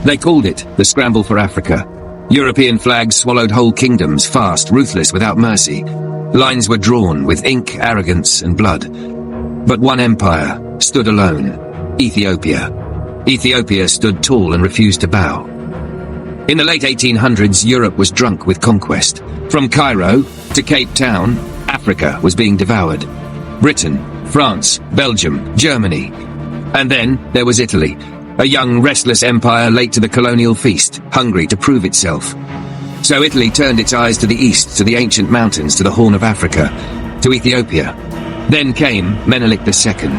They called it the Scramble for Africa. European flags swallowed whole kingdoms, fast, ruthless, without mercy. Lines were drawn with ink, arrogance, and blood. But one empire stood alone: Ethiopia. Ethiopia stood tall and refused to bow. In the late 1800s, Europe was drunk with conquest. From Cairo to Cape Town, Africa was being devoured. Britain, France, Belgium, Germany. And then there was Italy, a young, restless empire late to the colonial feast, hungry to prove itself. So Italy turned its eyes to the east, to the ancient mountains, to the Horn of Africa, to Ethiopia. Then came Menelik II.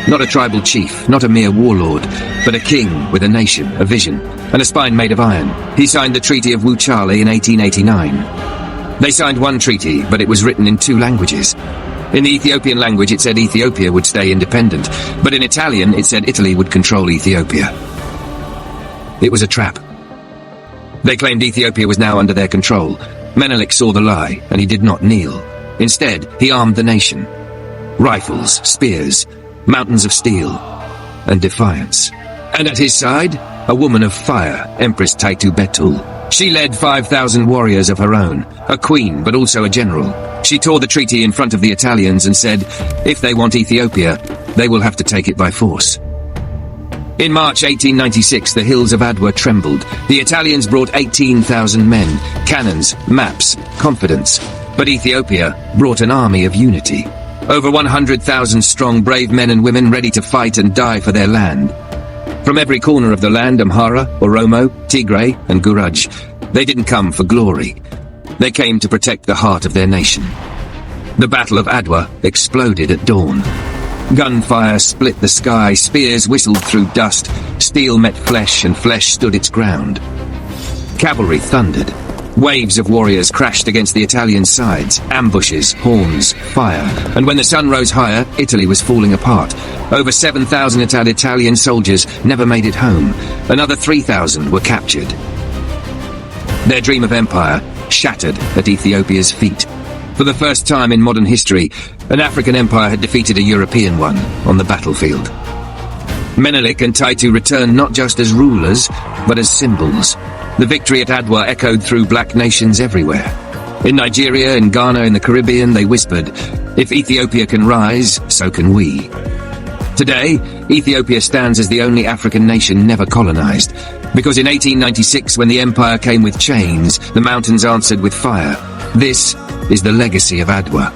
Not a tribal chief, not a mere warlord, but a king with a nation, a vision, and a spine made of iron. He signed the Treaty of Wuchale in 1889. They signed one treaty, but it was written in two languages. In the Ethiopian language it said Ethiopia would stay independent, but in Italian it said Italy would control Ethiopia. It was a trap. They claimed Ethiopia was now under their control. Menelik saw the lie, and he did not kneel. Instead, he armed the nation. Rifles, spears, mountains of steel, and defiance. And at his side, a woman of fire, Empress Taytu. She led 5,000 warriors of her own, a queen but also a general. She tore the treaty in front of the Italians and said, if they want Ethiopia, they will have to take it by force. In March 1896, the hills of Adwa trembled. The Italians brought 18,000 men, cannons, maps, confidence. But Ethiopia brought an army of unity. Over 100,000 strong, brave men and women ready to fight and die for their land. From every corner of the land, Amhara, Oromo, Tigray, and Guraj, they didn't come for glory. They came to protect the heart of their nation. The Battle of Adwa exploded at dawn. Gunfire split the sky, spears whistled through dust, steel met flesh, and flesh stood its ground. Cavalry thundered. Waves of warriors crashed against the Italian sides, ambushes, horns, fire. And when the sun rose higher, Italy was falling apart. Over 7,000 Italian soldiers never made it home. Another 3,000 were captured. Their dream of empire shattered at Ethiopia's feet. For the first time in modern history, an African empire had defeated a European one on the battlefield. Menelik and Taytu returned not just as rulers, but as symbols. The victory at Adwa echoed through black nations everywhere. In Nigeria, in Ghana, in the Caribbean, they whispered, if Ethiopia can rise, so can we. Today, Ethiopia stands as the only African nation never colonized. Because in 1896, when the empire came with chains, the mountains answered with fire. This is the legacy of Adwa.